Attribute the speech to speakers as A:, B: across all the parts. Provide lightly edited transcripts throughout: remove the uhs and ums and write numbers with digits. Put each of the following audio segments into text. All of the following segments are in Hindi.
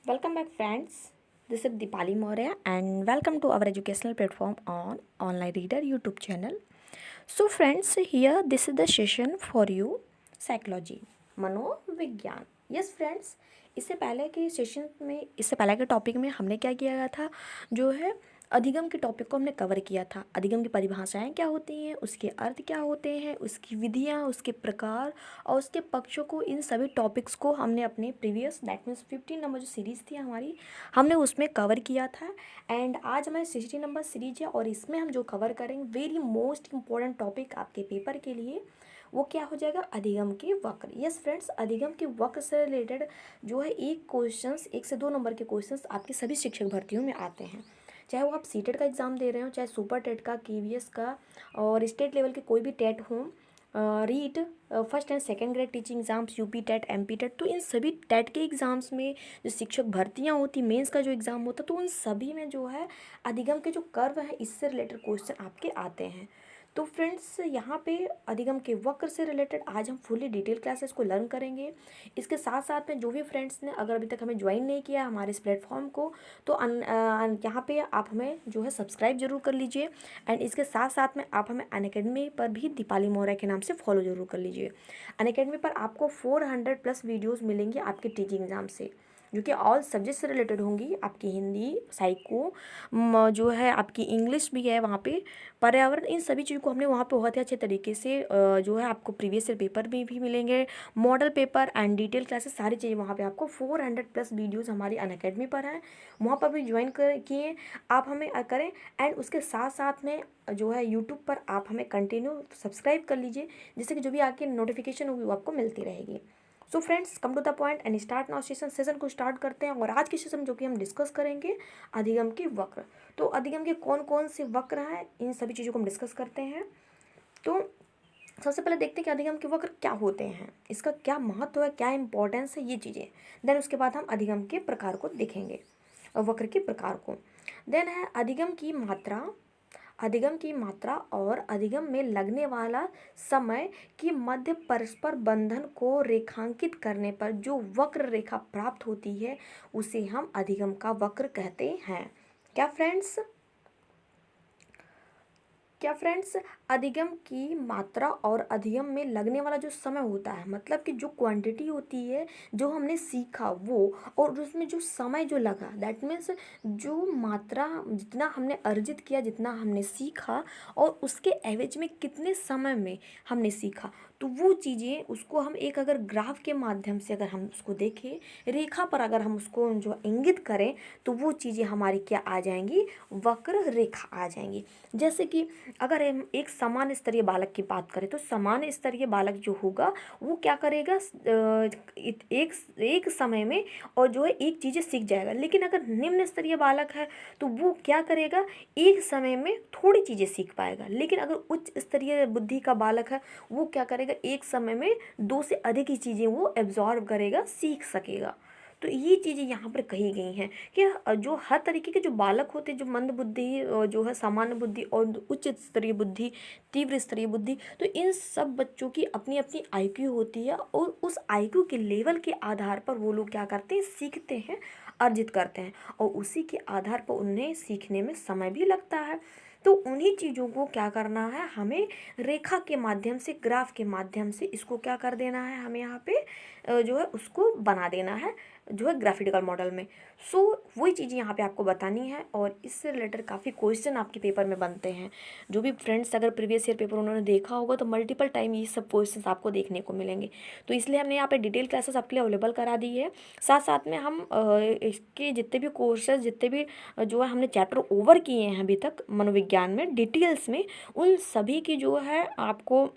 A: Welcome back, friends. This is Dipali Maurya, and welcome to our educational platform on Online Reader YouTube channel. So, friends, here this is the session for you psychology, मनोविज्ञान. Yes, friends. इससे पहले के टॉपिक में हमने क्या किया गया था, जो है अधिगम के टॉपिक को हमने कवर किया था. अधिगम की परिभाषाएं क्या होती हैं, उसके अर्थ क्या होते हैं, उसकी विधियां, उसके प्रकार और उसके पक्षों को, इन सभी टॉपिक्स को हमने अपने प्रीवियस दैट मीन्स 15 नंबर जो सीरीज़ थी हमारी, हमने उसमें कवर किया था. एंड आज हमारी 60 नंबर सीरीज है और इसमें हम जो कवर करेंगे वेरी मोस्ट इंपॉर्टेंट टॉपिक आपके पेपर के लिए, वो क्या हो जाएगा, अधिगम के वक्र. यस फ्रेंड्स, अधिगम के वक्र से रिलेटेड जो है एक से दो नंबर के क्वेश्चंस आपकी सभी शिक्षक भर्तियों में आते हैं. चाहे वो आप सीटेट का एग्ज़ाम दे रहे हो, चाहे सुपर टेट का, केवीएस का और स्टेट लेवल के कोई भी टेट हो, REET, first and second grade teaching exams, UP TET, MP TET, तो इन सभी टेट के एग्ज़ाम्स में जो शिक्षक भर्तियां होती, मेंस का जो एग्ज़ाम होता, तो उन सभी में जो है अधिगम के जो कर्व है इससे रिलेटेड क्वेश्चन आपके आते हैं. तो फ्रेंड्स, यहाँ पे अधिगम के वक्र से रिलेटेड आज हम फुली डिटेल क्लासेस को लर्न करेंगे. इसके साथ साथ में जो भी फ्रेंड्स ने अगर अभी तक हमें ज्वाइन नहीं किया हमारे इस प्लेटफॉर्म को, तो यहाँ पे आप हमें जो है सब्सक्राइब जरूर कर लीजिए. एंड इसके साथ साथ में आप हमें अनअकैडमी पर भी दीपाली मौर्य के नाम से फॉलो जरूर कर लीजिए. अनअकैडमी पर आपको 400+ वीडियोज़ मिलेंगे आपके टीचिंग एग्ज़ाम से, जो कि ऑल सब्जेक्ट से रिलेटेड होंगी. आपकी हिंदी, साइको, जो है आपकी इंग्लिश भी है वहाँ पे, पर्यावरण, इन सभी चीज़ों को हमने वहाँ पे बहुत ही अच्छे तरीके से जो है आपको प्रीवियस ईयर पेपर में भी मिलेंगे, model paper and detail classes, सारी चीज़ें वहाँ पे आपको 400+ वीडियोज़ हमारी अनअकैडमी पर हैं. वहाँ पर भी ज्वाइन कर किए आप हमें करें. एंड उसके साथ साथ में जो है यूट्यूब पर आप हमें कंटिन्यू सब्सक्राइब कर लीजिए, जिससे कि जो भी आपकी नोटिफिकेशन होगी वो आपको मिलती रहेगी. So friends, come to the point and start now session को स्टार्ट करते हैं. और आज की सेशन जो कि हम डिस्कस करेंगे अधिगम के वक्र. तो अधिगम के कौन कौन से वक्र हैं, इन सभी चीज़ों को हम डिस्कस करते हैं. तो सबसे पहले देखते हैं कि अधिगम के वक्र क्या होते हैं, इसका क्या महत्व है, क्या इंपॉर्टेंस है, ये चीज़ें. देन उसके बाद हम अधिगम के प्रकार को देखेंगे, वक्र के प्रकार को. देन है अधिगम की मात्रा और अधिगम में लगने वाला समय की मध्य परस्पर बंधन को रेखांकित करने पर जो वक्र रेखा प्राप्त होती है उसे हम अधिगम का वक्र कहते हैं. क्या फ्रेंड्स, अधिगम की मात्रा और अधिगम में लगने वाला जो समय होता है, मतलब कि जो क्वांटिटी होती है जो हमने सीखा वो, और उसमें जो समय जो लगा, दैट मीन्स जो मात्रा जितना हमने अर्जित किया, जितना हमने सीखा, और उसके एवज में कितने समय में हमने सीखा, तो वो चीज़ें उसको हम एक अगर ग्राफ के माध्यम से अगर हम उसको देखें, रेखा पर अगर हम उसको जो इंगित करें, तो वो चीज़ें हमारी क्या आ जाएंगी, वक्र रेखा आ जाएंगी. जैसे कि अगर हम एक समान स्तरीय बालक की बात करें, तो समान स्तरीय बालक जो होगा वो क्या करेगा, एक समय में और जो है एक चीज़ें सीख जाएगा. लेकिन अगर निम्न स्तरीय बालक है तो वो क्या करेगा, एक समय में थोड़ी चीज़ें सीख पाएगा. लेकिन अगर उच्च स्तरीय बुद्धि का बालक है, वो क्या करेगा, एक समय में दो से अधिक ही चीज़ें वो एब्जॉर्व करेगा, सीख सकेगा. तो ये चीज़ें यहाँ पर कही गई हैं कि जो हर तरीके के जो बालक होते हैं, जो मंद बुद्धि, जो है सामान्य बुद्धि और उच्च स्तरीय बुद्धि, तीव्र स्तरीय बुद्धि, तो इन सब बच्चों की अपनी अपनी आईक्यू होती है, और उस आईक्यू के लेवल के आधार पर वो लोग क्या करते हैं, सीखते हैं, अर्जित करते हैं, और उसी के आधार पर उन्हें सीखने में समय भी लगता है. तो उन्हीं चीज़ों को क्या करना है, हमें रेखा के माध्यम से, ग्राफ के माध्यम से इसको क्या कर देना है, हमें यहाँ पे जो है उसको बना देना है, जो है ग्राफिकल मॉडल में. सो वही चीज़ें यहाँ पे आपको बतानी है, और इससे रिलेटेड काफ़ी क्वेश्चन आपके पेपर में बनते हैं. जो भी फ्रेंड्स अगर प्रीवियस ईयर पेपर उन्होंने देखा होगा, तो मल्टीपल टाइम ये सब क्वेश्चंस आपको देखने को मिलेंगे. तो इसलिए हमने यहाँ पे डिटेल क्लासेस आपके लिए अवेलेबल करा दी है. साथ साथ में हम इसके जितने भी कोर्सेज, जितने भी जो है हमने चैप्टर ओवर किए हैं अभी तक मनोविज्ञान में डिटेल्स में, उन सभी की जो है आपको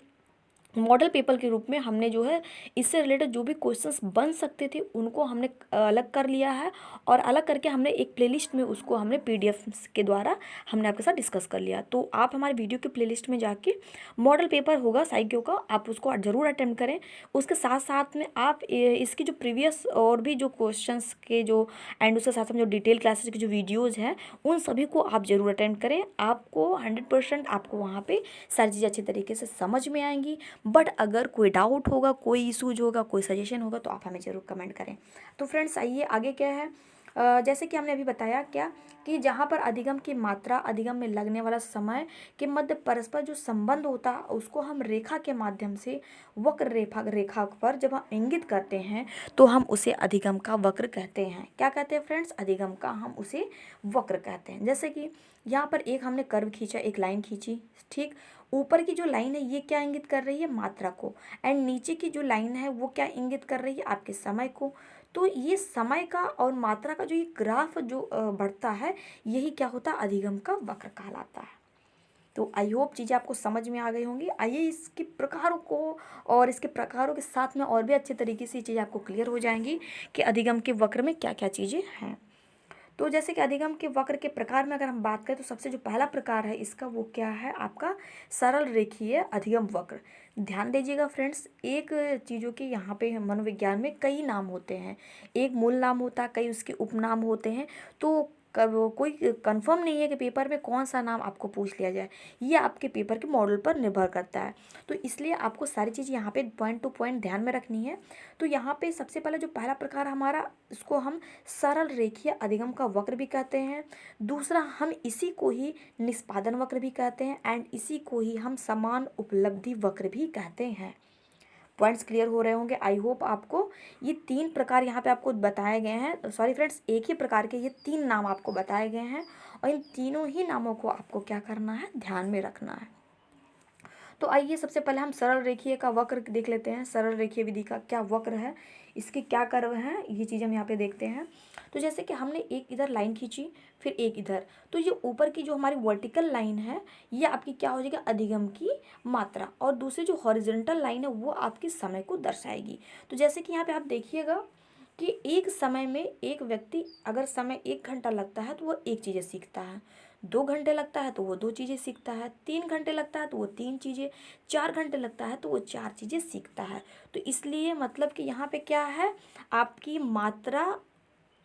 A: मॉडल पेपर के रूप में हमने जो है इससे रिलेटेड जो भी क्वेश्चंस बन सकते थे उनको हमने अलग कर लिया है, और अलग करके हमने एक प्लेलिस्ट में उसको हमने पीडीएफ के द्वारा हमने आपके साथ डिस्कस कर लिया. तो आप हमारे वीडियो के प्लेलिस्ट में जाके मॉडल पेपर होगा साइक्यो का, आप उसको ज़रूर अटेम्प्ट करें. उसके साथ साथ में आप इसकी जो प्रीवियस और भी जो क्वेश्चंस के जो, एंड उसके साथ साथ जो डिटेल क्लासेस की जो वीडियोज़ हैं, उन सभी को आप ज़रूर अटेम्प्ट करें. आपको 100% आपको वहाँ पर सारी चीज़ें अच्छे तरीके से समझ में आएंगी. बट अगर कोई डाउट होगा, कोई इशूज होगा, कोई सजेशन होगा, तो आप हमें ज़रूर कमेंट करें. तो फ्रेंड्स, आइए आगे क्या है, जैसे कि हमने अभी बताया क्या कि जहाँ पर अधिगम की मात्रा, अधिगम में लगने वाला समय के मध्य परस्पर जो संबंध होता है उसको हम रेखा के माध्यम से वक्र रेखा रेखा पर जब हम इंगित करते हैं तो हम उसे अधिगम का वक्र कहते हैं। क्या कहते हैं फ्रेंड्स? अधिगम का हम उसे वक्र कहते हैं। जैसे कि यहाँ पर एक हमने कर्व खींचा, एक लाइन खींची, ठीक। ऊपर की जो लाइन है ये क्या इंगित कर रही है? मात्रा को। एंड नीचे की जो लाइन है वो क्या इंगित कर रही है? आपके समय को। तो ये समय का और मात्रा का जो ये ग्राफ जो बढ़ता है, यही क्या होता है? अधिगम का वक्र कहलाता है। तो आई होप चीज़ें आपको समझ में आ गई होंगी। आइए इसके प्रकारों को और इसके प्रकारों के साथ में और भी अच्छे तरीके से ये चीज़ें आपको क्लियर हो जाएंगी कि अधिगम के वक्र में क्या क्या चीज़ें हैं। तो जैसे कि अधिगम के वक्र के प्रकार में अगर हम बात करें तो सबसे जो पहला प्रकार है इसका वो क्या है? आपका सरल रेखीय अधिगम वक्र। ध्यान दीजिएगा फ्रेंड्स, एक चीज़ों के यहाँ पे मनोविज्ञान में कई नाम होते हैं। एक मूल नाम होता है, कई उसके उपनाम होते हैं। तो कब कोई कंफर्म नहीं है कि पेपर में कौन सा नाम आपको पूछ लिया जाए, ये आपके पेपर के मॉडल पर निर्भर करता है। तो इसलिए आपको सारी चीज़ यहाँ पे पॉइंट टू पॉइंट ध्यान में रखनी है। तो यहाँ पे सबसे पहले जो पहला प्रकार हमारा, इसको हम सरल रेखीय अधिगम का वक्र भी कहते हैं। दूसरा, हम इसी को ही निष्पादन वक्र भी कहते हैं एंड इसी को ही हम समान उपलब्धि वक्र भी कहते हैं। पॉइंट्स क्लियर हो रहे होंगे। आई होप आपको ये 3 प्रकार यहाँ पे आपको बताए गए हैं। सॉरी फ्रेंड्स, एक ही प्रकार के ये 3 नाम आपको बताए गए हैं और इन तीनों ही नामों को आपको क्या करना है? ध्यान में रखना है। तो आइए सबसे पहले हम सरल रेखीय का वक्र देख लेते हैं। सरल रेखीय विधि का क्या वक्र है, इसके क्या कर्व हैं, ये चीज़ हम यहाँ पे देखते हैं। तो जैसे कि हमने एक इधर लाइन खींची, फिर एक इधर, तो ये ऊपर की जो हमारी वर्टिकल लाइन है ये आपकी क्या हो जाएगी? अधिगम की मात्रा। और दूसरी जो हॉरिजॉन्टल लाइन है वो आपकी समय को दर्शाएगी। तो जैसे कि यहाँ पे आप देखिएगा कि एक समय में एक व्यक्ति, अगर समय 1 घंटा लगता है तो वो एक चीज़ें सीखता है, 2 घंटे लगता है तो वो 2 चीज़ें सीखता है, 3 घंटे लगता है तो वो 3 चीज़ें, 4 घंटे लगता है तो वो 4 चीज़ें सीखता है। तो इसलिए मतलब कि यहाँ पे क्या है? आपकी मात्रा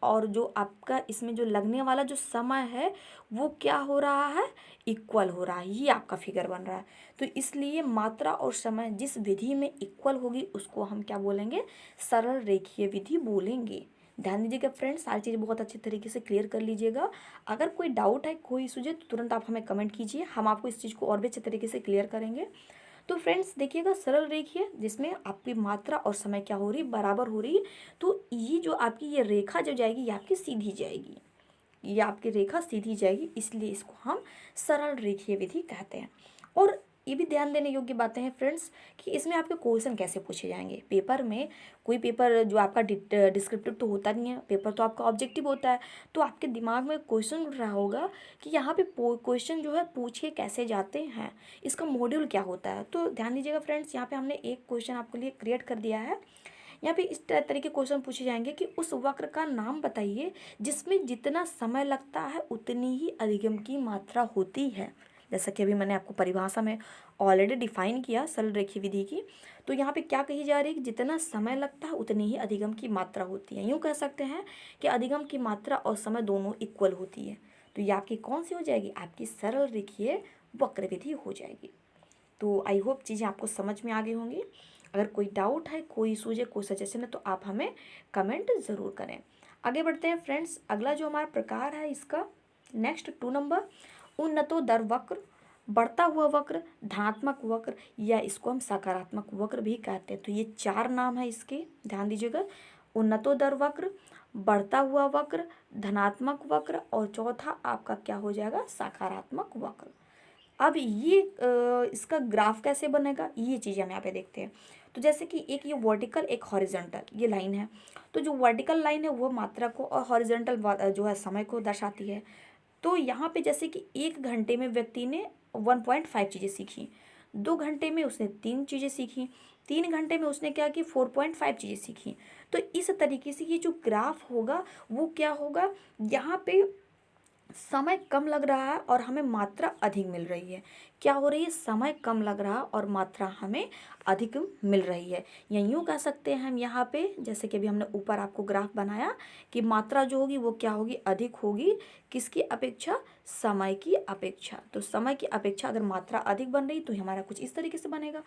A: और जो आपका इसमें जो लगने वाला जो समय है वो क्या हो रहा है? इक्वल हो रहा है। ये आपका फिगर बन रहा है। तो इसलिए मात्रा और समय जिस विधि में इक्वल होगी उसको हम क्या बोलेंगे? सरल रेखीय विधि बोलेंगे। ध्यान दीजिएगा फ्रेंड्स, सारी चीज़ें बहुत अच्छे तरीके से क्लियर कर लीजिएगा। अगर कोई डाउट है, कोई सूझे तो तुरंत आप हमें कमेंट कीजिए, हम आपको इस चीज़ को और भी अच्छे तरीके से क्लियर करेंगे। तो फ्रेंड्स देखिएगा, सरल रेखीय जिसमें आपकी मात्रा और समय क्या हो रही? बराबर हो रही। तो ये जो आपकी ये रेखा जो जाएगी ये आपकी सीधी जाएगी, ये आपकी रेखा सीधी जाएगी, इसलिए इसको हम सरल रेखीय विधि कहते हैं। और ये भी ध्यान देने योग्य बातें हैं फ्रेंड्स कि इसमें आपके क्वेश्चन कैसे पूछे जाएंगे पेपर में। कोई पेपर जो आपका डिस्क्रिप्टिव तो होता नहीं है, पेपर तो आपका ऑब्जेक्टिव होता है। तो आपके दिमाग में क्वेश्चन उठ रहा होगा कि यहाँ पे क्वेश्चन जो है पूछे कैसे जाते हैं, इसका मॉड्यूल क्या होता है। तो ध्यान दीजिएगा फ्रेंड्स, यहाँ पे हमने एक क्वेश्चन आपके लिए क्रिएट कर दिया है। यहाँ पे इस तरह के क्वेश्चन पूछे जाएंगे कि उस वक्र का नाम बताइए जिसमें जितना समय लगता है उतनी ही अधिगम की मात्रा होती है। जैसा कि अभी मैंने आपको परिभाषा में ऑलरेडी डिफाइन किया सरल रेखीय विधि की। तो यहाँ पे क्या कही जा रही है कि जितना समय लगता है उतनी ही अधिगम की मात्रा होती है। यूँ कह सकते हैं कि अधिगम की मात्रा और समय दोनों इक्वल होती है। तो ये आपकी कौन सी हो जाएगी? आपकी सरल रेखीय वक्र विधि हो जाएगी। तो आई होप चीज़ें आपको समझ में आ गई होंगी। अगर कोई डाउट है, कोई सूझे, कोई सजेशन है तो आप हमें कमेंट ज़रूर करें। आगे बढ़ते हैं फ्रेंड्स। अगला जो हमारा प्रकार है इसका नेक्स्ट 2 नंबर, उन्नतोदर वक्र, बढ़ता हुआ वक्र, धनात्मक वक्र, या इसको हम सकारात्मक वक्र भी कहते हैं। तो ये 4 नाम है इसके, ध्यान दीजिएगा। उन्नतोदर वक्र, बढ़ता हुआ वक्र, धनात्मक वक्र और चौथा आपका क्या हो जाएगा? सकारात्मक वक्र। अब ये इसका ग्राफ कैसे बनेगा ये चीज़ हम यहाँ पे देखते हैं। तो जैसे कि एक ये वर्टिकल, एक हॉरिजॉन्टल ये लाइन है। तो जो वर्टिकल लाइन है वो मात्रा को और हॉरिजॉन्टल जो है समय को दर्शाती है। तो यहाँ पे जैसे कि 1 घंटे में व्यक्ति ने 1.5 चीज़ें सीखी, 2 घंटे में उसने 3 चीज़ें सीखी, 3 घंटे में उसने क्या की? 4.5 चीज़ें सीखी। तो इस तरीके से ये जो ग्राफ होगा वो क्या होगा? यहाँ पे समय कम लग रहा है और हमें मात्रा अधिक मिल रही है। क्या हो रही है? समय कम लग रहा है और मात्रा हमें अधिक मिल रही है। या यूँ कह सकते हैं हम यहाँ पे, जैसे कि अभी हमने ऊपर आपको ग्राफ बनाया कि मात्रा जो होगी वो क्या होगी? अधिक होगी। किसकी अपेक्षा? समय की अपेक्षा। तो समय की अपेक्षा अगर मात्रा अधिक बन रही तो हमारा कुछ इस तरीके से बनेगा।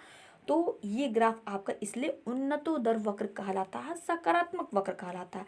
A: तो ये ग्राफ आपका इसलिए उन्नतोदर वक्र कहलाता है, सकारात्मक वक्र कहलाता है,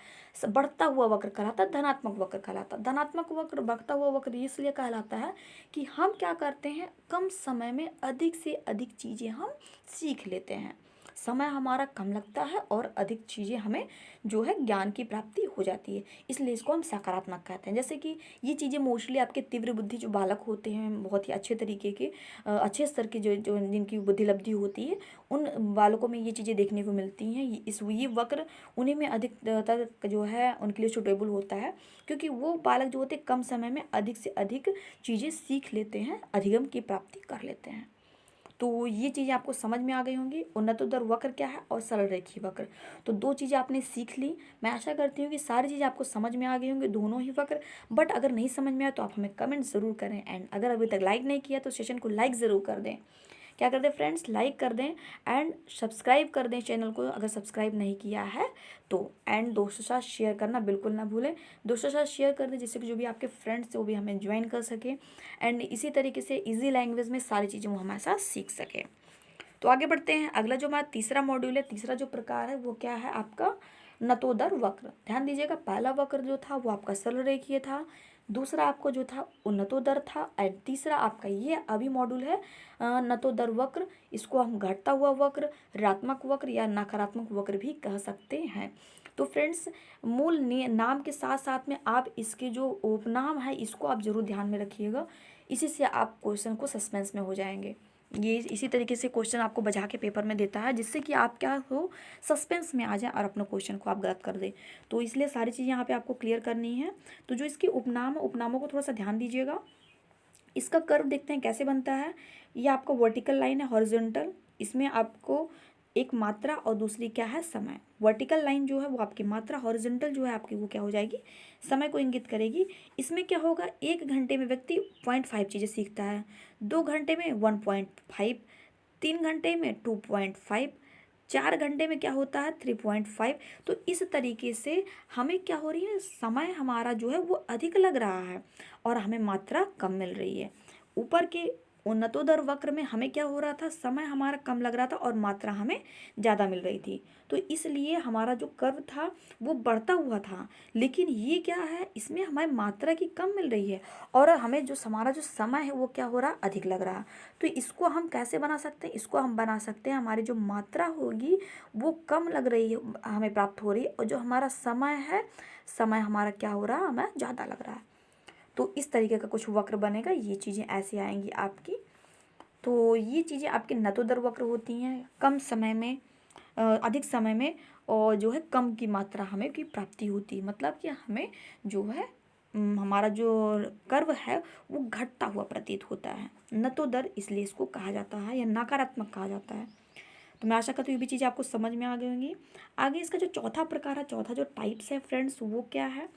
A: बढ़ता हुआ वक्र कहलाता है, धनात्मक वक्र कहलाता है। धनात्मक वक्र, बढ़ता हुआ वक्र इसलिए कहलाता है कि हम क्या करते हैं, कम समय में अधिक से अधिक चीज़ें हम सीख लेते हैं, समय हमारा कम लगता है और अधिक चीज़ें हमें जो है ज्ञान की प्राप्ति हो जाती है, इसलिए इसको हम सकारात्मक कहते हैं। जैसे कि ये चीज़ें मोस्टली आपके तीव्र बुद्धि जो बालक होते हैं, बहुत ही अच्छे तरीके के अच्छे स्तर की जो जो जिनकी बुद्धि लब्धि होती है, उन बालकों में ये चीज़ें देखने को मिलती हैं। ये वक्र उन्हीं में अधिकतर जो है उनके लिए सुटेबल होता है, क्योंकि वो बालक जो होते हैं कम समय में अधिक से अधिक चीज़ें सीख लेते हैं, अधिगम की प्राप्ति कर लेते हैं। तो ये चीज़ें आपको समझ में आ गई होंगी, उन्नतोदर वक्र क्या है और सरल रेखीय वक्र। तो दो चीज़ें आपने सीख ली। मैं आशा करती हूँ कि सारी चीज़ें आपको समझ में आ गई होंगी, दोनों ही वक्र। बट अगर नहीं समझ में आया तो आप हमें कमेंट ज़रूर करें, एंड अगर अभी तक लाइक नहीं किया तो सेशन को लाइक ज़रूर कर दें। क्या कर दें फ्रेंड्स, लाइक कर दें एंड सब्सक्राइब कर दें चैनल को अगर सब्सक्राइब नहीं किया है तो, एंड दोस्तों के साथ शेयर करना बिल्कुल ना भूलें। दोस्तों के साथ शेयर कर दें जिससे कि जो भी आपके फ्रेंड्स वो भी हमें ज्वाइन कर सके, एंड इसी तरीके से इजी लैंग्वेज में सारी चीज़ें वो हमारे साथ सीख सके। तो आगे बढ़ते हैं। अगला जो हमारा तीसरा मॉड्यूल है, तीसरा जो प्रकार है वो क्या है आपका, नतोदर वक्र। ध्यान दीजिएगा, पहला वक्र जो था वो आपका सरल रेखीय था, दूसरा आपको जो था उन्नतोदर था, एंड तीसरा आपका ये अभी मॉड्यूल है नतोदर वक्र। इसको हम घटता हुआ वक्र, ऋणात्मक वक्र या नकारात्मक वक्र भी कह सकते हैं। तो फ्रेंड्स, मूल नाम के साथ साथ में आप इसके जो उपनाम है इसको आप जरूर ध्यान में रखिएगा, इसी से आप क्वेश्चन को सस्पेंस में हो जाएंगे। ये इसी तरीके से क्वेश्चन आपको बजा के पेपर में देता है, जिससे कि आप क्या हो, सस्पेंस में आ जाए और अपने क्वेश्चन को आप गलत कर दें। तो इसलिए सारी चीज़ें यहाँ पे आपको क्लियर करनी है। तो जो इसके उपनामों को थोड़ा सा ध्यान दीजिएगा। इसका कर्व देखते हैं कैसे बनता है। ये आपका वर्टिकल लाइन है, हॉरिजॉन्टल, इसमें आपको एक मात्रा और दूसरी क्या है, समय। वर्टिकल लाइन जो है वो आपकी मात्रा, हॉरिजॉन्टल जो है आपकी वो क्या हो जाएगी, समय को इंगित करेगी। इसमें क्या होगा, 1 घंटे में व्यक्ति 0.5 चीज़ें सीखता है, 2 घंटे में 1.5, 3 घंटे में 2.5, 4 घंटे में क्या होता है 3.5। तो इस तरीके से हमें क्या हो रही है, समय हमारा जो है वो अधिक लग रहा है और हमें मात्रा कम मिल रही है। ऊपर के उन्नतोदर वक्र में हमें क्या हो रहा था, समय हमारा कम लग रहा था और मात्रा हमें ज़्यादा मिल रही थी। तो इसलिए हमारा जो कर्व था वो बढ़ता हुआ था, लेकिन ये क्या है, इसमें हमें मात्रा की कम मिल रही है और हमें जो हमारा जो समय है वो क्या हो रहा, अधिक लग रहा। तो इसको हम कैसे बना सकते हैं, इसको हम बना सकते हैं, हमारी जो मात्रा होगी वो कम लग रही है, हमें प्राप्त हो रही है, और जो हमारा समय है, समय हमारा क्या हो रहा, हमें ज़्यादा लग रहा है। तो इस तरीके का कुछ वक्र बनेगा, ये चीज़ें ऐसे आएंगी आपकी। तो ये चीज़ें आपके नतोदर वक्र होती हैं, कम समय में अधिक समय में और जो है कम की मात्रा हमें की प्राप्ति होती है, मतलब कि हमें जो है हमारा जो कर्व है वो घटता हुआ प्रतीत होता है। नतोदर इसलिए इसको कहा जाता है या नकारात्मक कहा जाता है। तो मैं आशा करती हूँ ये भी चीज़ें आपको समझ में आ गई होंगी। आगे इसका जो चौथा प्रकार है, चौथा जो टाइप्स है फ्रेंड्स, वो क्या है,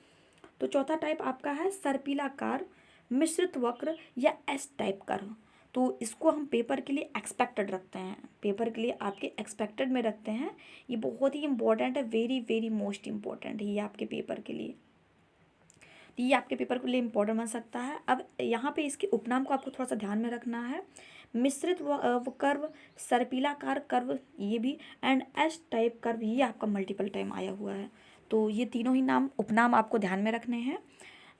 A: तो चौथा टाइप आपका है सर्पिलाकार मिश्रित वक्र या एस टाइप कर्व। तो इसको हम पेपर के लिए एक्सपेक्टेड रखते हैं, पेपर के लिए आपके एक्सपेक्टेड में रखते हैं। ये बहुत ही इंपॉर्टेंट है, वेरी वेरी मोस्ट इंपॉर्टेंट है ये आपके पेपर के लिए। तो ये आपके पेपर के लिए इंपॉर्टेंट बन सकता है। अब यहाँ पे इसके उपनाम को आपको थोड़ा सा ध्यान में रखना है। मिश्रित कर्व, सर्पिलाकार कर्व ये भी, एंड एस टाइप कर्व ये आपका मल्टीपल टाइम आया हुआ है। तो ये तीनों ही उपनाम आपको ध्यान में रखने हैं।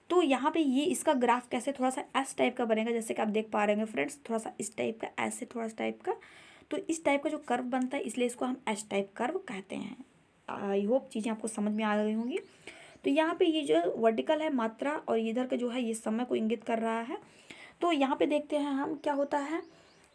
A: तो यहाँ पे ये इसका ग्राफ कैसे थोड़ा सा एस टाइप का बनेगा, जैसे कि आप देख पा रहे हैं फ्रेंड्स, थोड़ा सा इस टाइप का, ऐसे थोड़ा सा टाइप का। तो इस टाइप का जो कर्व बनता है इसलिए इसको हम एस टाइप कर्व कहते हैं। आई होप चीज़ें आपको समझ में आ गई होंगी। तो यहाँ पे ये जो वर्टिकल है मात्रा और इधर का जो है ये समय को इंगित कर रहा है। तो यहाँ पे देखते हैं हम क्या होता है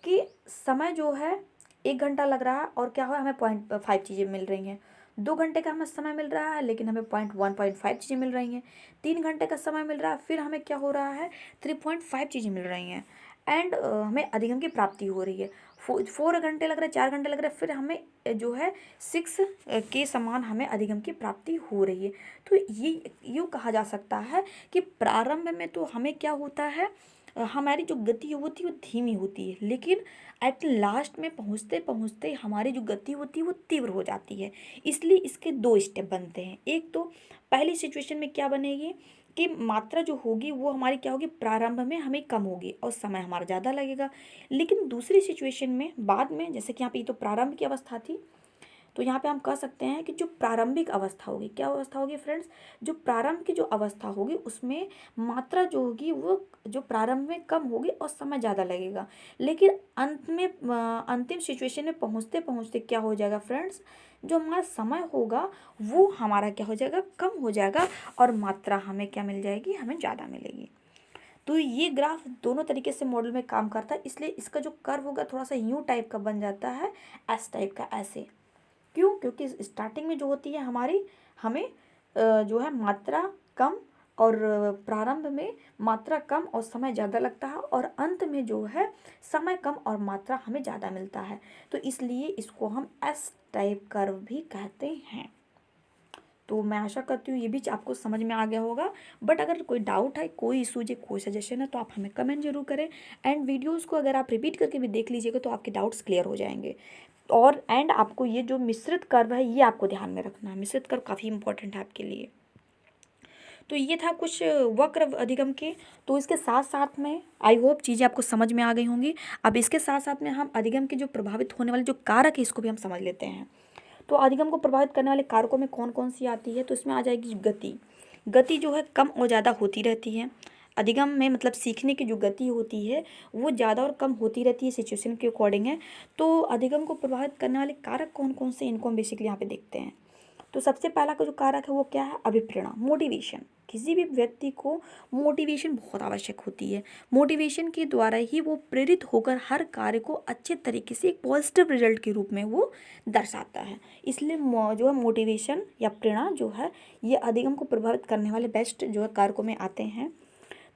A: कि समय जो है 1 घंटा लग रहा है और क्या हुआ, हमें 0.5 चीज़ें मिल रही हैं। 2 घंटे का हमें समय मिल रहा है लेकिन हमें 1.5 चीज़ें मिल रही हैं। 3 घंटे का समय मिल रहा है, फिर हमें क्या हो रहा है 3.5 चीज़ें मिल रही हैं, एंड हमें अधिगम की प्राप्ति हो रही है। 4 घंटे लग रहा है, 4 घंटे लग रहा है, फिर हमें जो है 6 के समान हमें अधिगम की प्राप्ति हो रही है। तो ये यूँ कहा जा सकता है कि प्रारंभ में तो हमें क्या होता है, हमारी जो गति होती है वो धीमी होती है, लेकिन एट लास्ट में पहुँचते पहुँचते हमारी जो गति होती है वो तीव्र हो जाती है। इसलिए इसके दो स्टेप बनते हैं। एक तो पहली सिचुएशन में क्या बनेगी कि मात्रा जो होगी वो हमारी क्या होगी, प्रारंभ में हमें कम होगी और समय हमारा ज़्यादा लगेगा। लेकिन दूसरी सिचुएशन में बाद में, जैसे कि यहाँ पे ये तो प्रारंभ की अवस्था थी, तो यहाँ पे हम कह सकते हैं कि जो प्रारंभिक अवस्था होगी, क्या अवस्था होगी फ्रेंड्स, जो प्रारंभ की जो अवस्था होगी उसमें मात्रा जो होगी वो जो प्रारंभ में कम होगी और समय ज़्यादा लगेगा। लेकिन अंत में अंतिम सिचुएशन में पहुँचते पहुँचते क्या हो जाएगा फ्रेंड्स, जो हमारा समय होगा वो हमारा क्या हो जाएगा, कम हो जाएगा और मात्रा हमें क्या मिल जाएगी, हमें ज़्यादा मिलेगी। तो ये ग्राफ दोनों तरीके से मॉडल में काम करता है, इसलिए इसका जो कर्व होगा थोड़ा सा यू टाइप का बन जाता है, एस टाइप का ऐसे। क्यों? क्योंकि स्टार्टिंग में जो होती है हमारी, हमें जो है मात्रा कम और प्रारंभ में मात्रा कम और समय ज़्यादा लगता है, और अंत में जो है समय कम और मात्रा हमें ज़्यादा मिलता है। तो इसलिए इसको हम एस टाइप कर्व भी कहते हैं। तो मैं आशा करती हूँ ये भी आपको समझ में आ गया होगा। बट अगर कोई डाउट है, कोई इशू है, कोई सजेशन है, तो आप हमें कमेंट जरूर करें। एंड वीडियोज़ को अगर आप रिपीट करके भी देख लीजिएगा तो आपके डाउट्स क्लियर हो जाएंगे। और एंड आपको ये जो मिश्रित कर्व है ये आपको ध्यान में रखना है, मिश्रित कर्व काफ़ी इंपॉर्टेंट है आपके लिए। तो ये था कुछ वक्र अधिगम के। तो इसके साथ साथ में आई होप चीज़ें आपको समझ में आ गई होंगी। अब इसके साथ साथ में हम अधिगम के जो प्रभावित होने वाले जो कारक है इसको भी हम समझ लेते हैं। तो अधिगम को प्रभावित करने वाले कारकों में कौन कौन सी आती है, तो इसमें आ जाएगी गति। गति जो है कम और ज़्यादा होती रहती है अधिगम में, मतलब सीखने की जो गति होती है वो ज़्यादा और कम होती रहती है, सिचुएशन के अकॉर्डिंग है। तो अधिगम को प्रभावित करने वाले कारक कौन कौन से, इनको हम बेसिकली यहाँ पे देखते हैं। तो सबसे पहला का जो कारक है वो क्या है, अभिप्रेरणा, मोटिवेशन। किसी भी व्यक्ति को मोटिवेशन बहुत आवश्यक होती है। मोटिवेशन के द्वारा ही वो प्रेरित होकर हर कार्य को अच्छे तरीके से एक पॉजिटिव रिजल्ट के रूप में वो दर्शाता है। इसलिए जो है मोटिवेशन या प्रेरणा जो है ये अधिगम को प्रभावित करने वाले बेस्ट जो है कारकों में आते हैं।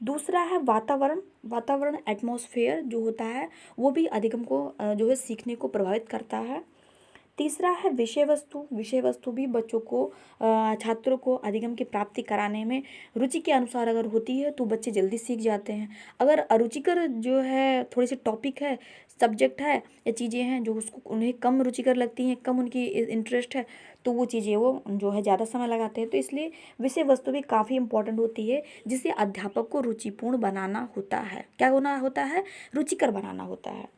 A: दूसरा है वातावरण। वातावरण एटमॉस्फेयर जो होता है वो भी अधिगम को जो है सीखने को प्रभावित करता है। तीसरा है विषय वस्तु। विषय वस्तु भी बच्चों को छात्रों को अधिगम की प्राप्ति कराने में रुचि के अनुसार अगर होती है तो बच्चे जल्दी सीख जाते हैं। अगर अरुचिकर जो है थोड़ी सी टॉपिक है, सब्जेक्ट है या चीज़ें हैं जो उसको उन्हें कम रुचिकर लगती हैं, कम उनकी इंटरेस्ट है, तो वो चीज़ें वो जो है ज़्यादा समय लगाते हैं। तो इसलिए विषय वस्तु भी काफ़ी इंपॉर्टेंट होती है, जिसे अध्यापक को रुचिपूर्ण बनाना होता है। क्या होना होता है, रुचिकर बनाना होता है।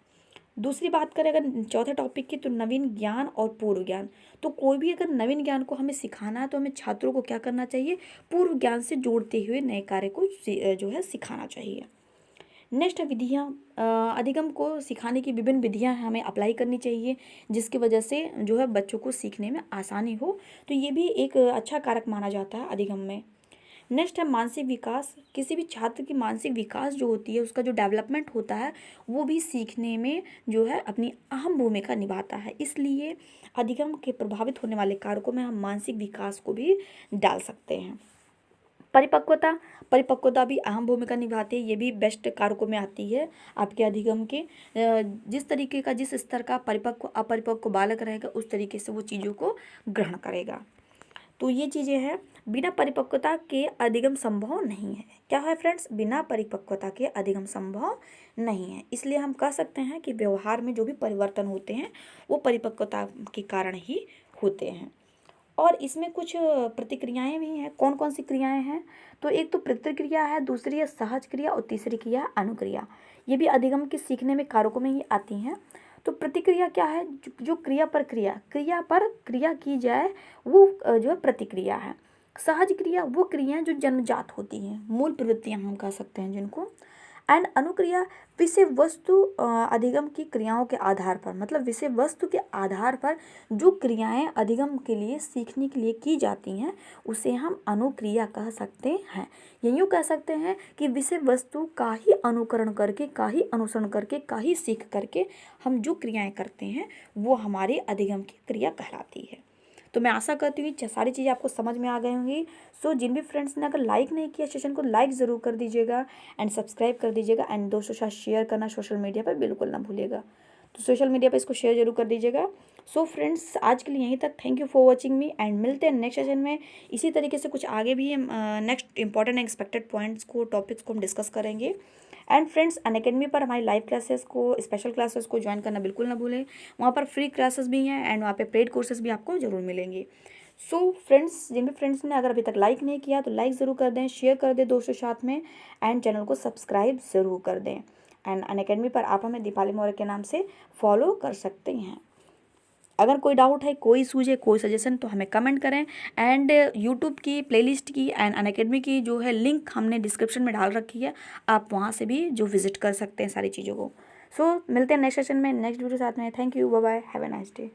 A: दूसरी बात करें अगर चौथे टॉपिक की, तो नवीन ज्ञान और पूर्व ज्ञान। तो कोई भी अगर नवीन ज्ञान को हमें सिखाना है तो हमें छात्रों को क्या करना चाहिए, पूर्व ज्ञान से जोड़ते हुए नए कार्य को जो है सिखाना चाहिए। नेक्स्ट है विधियाँ। अधिगम को सिखाने की विभिन्न विधियाँ हमें अप्लाई करनी चाहिए, जिसकी वजह से जो है बच्चों को सीखने में आसानी हो। तो ये भी एक अच्छा कारक माना जाता है अधिगम में। नेक्स्ट है मानसिक विकास। किसी भी छात्र की मानसिक विकास जो होती है, उसका जो डेवलपमेंट होता है वो भी सीखने में जो है अपनी अहम भूमिका निभाता है। इसलिए अधिगम के प्रभावित होने वाले कारकों में हम मानसिक विकास को भी डाल सकते हैं। परिपक्वता। परिपक्वता भी अहम भूमिका निभाती है, ये भी बेस्ट कारकों में आती है आपके अधिगम के। जिस तरीके का, जिस स्तर का परिपक्व अपरिपक्व बालक रहेगा उस तरीके से वो चीज़ों को ग्रहण करेगा। तो ये चीज़ें हैं। बिना परिपक्वता के अधिगम संभव नहीं है। क्या है फ्रेंड्स, बिना परिपक्वता के अधिगम संभव नहीं है। इसलिए हम कह सकते हैं कि व्यवहार में जो भी परिवर्तन होते हैं वो परिपक्वता के कारण ही होते हैं। और इसमें कुछ प्रतिक्रियाएं भी हैं। कौन कौन सी क्रियाएं हैं, तो एक तो प्रतिक्रिया है, दूसरी है सहज क्रिया और तीसरी क्रिया है अनुक्रिया। ये भी अधिगम के सीखने में कारकों में ही आती हैं। तो प्रतिक्रिया क्या है, जो क्रिया पर क्रिया की जाए वो जो है प्रतिक्रिया है। सहज क्रिया वो क्रियाएं जो जन्मजात होती हैं, मूल प्रवृत्तियां हम कह सकते हैं जिनको। एंड अनुक्रिया विषय वस्तु अधिगम की क्रियाओं के आधार पर, मतलब विषय वस्तु के आधार पर जो क्रियाएं अधिगम के लिए सीखने के लिए की जाती हैं उसे हम अनुक्रिया कह सकते हैं। यूँ कह सकते हैं कि विषय वस्तु का ही अनुकरण करके, का ही अनुसरण करके, का ही सीख करके हम जो क्रियाएं करते हैं वो हमारे अधिगम की क्रिया कहलाती है। तो मैं आशा करती हूँ सारी चीज़ें आपको समझ में आ गई होंगी। सो जिन भी फ्रेंड्स ने अगर लाइक नहीं किया सेशन को लाइक ज़रूर कर दीजिएगा एंड सब्सक्राइब कर दीजिएगा एंड दोस्तों के साथ शेयर करना सोशल मीडिया पर बिल्कुल ना भूलिएगा। तो सोशल मीडिया पर इसको शेयर जरूर कर दीजिएगा। सो फ्रेंड्स आज के लिए यहीं तक। Thank you for watching me and मिलते हैं नेक्स्ट सेशन में। इसी तरीके से कुछ आगे भी नेक्स्ट इंपॉर्टेंट एक्सपेक्टेड पॉइंट्स को, टॉपिक्स को हम डिस्कस करेंगे। एंड फ्रेंड्स, अनअकैडमी पर हमारी लाइव क्लासेस को, स्पेशल क्लासेस को ज्वाइन करना बिल्कुल ना भूलें। वहाँ पर फ्री क्लासेस भी हैं एंड वहाँ पे पेड कोर्सेज भी आपको ज़रूर मिलेंगे। सो फ्रेंड्स, जिन भी फ्रेंड्स ने अगर अभी तक लाइक नहीं किया तो लाइक ज़रूर कर दें, शेयर कर दें दोस्तों साथ में, एंड चैनल को सब्सक्राइब ज़रूर कर दें। एंड अनअकैडमी पर आप हमें दीपाली मौर्य के नाम से फॉलो कर सकते हैं। अगर कोई डाउट है, कोई सूझे, कोई सजेशन, तो हमें कमेंट करें। एंड यूट्यूब की प्लेलिस्ट की एंड अनअकैडमी की जो है लिंक हमने डिस्क्रिप्शन में डाल रखी है, आप वहाँ से भी जो विजिट कर सकते हैं सारी चीज़ों को। सो मिलते हैं नेक्स्ट सेशन में, नेक्स्ट वीडियो साथ में। Thank you, bye bye, have a nice day.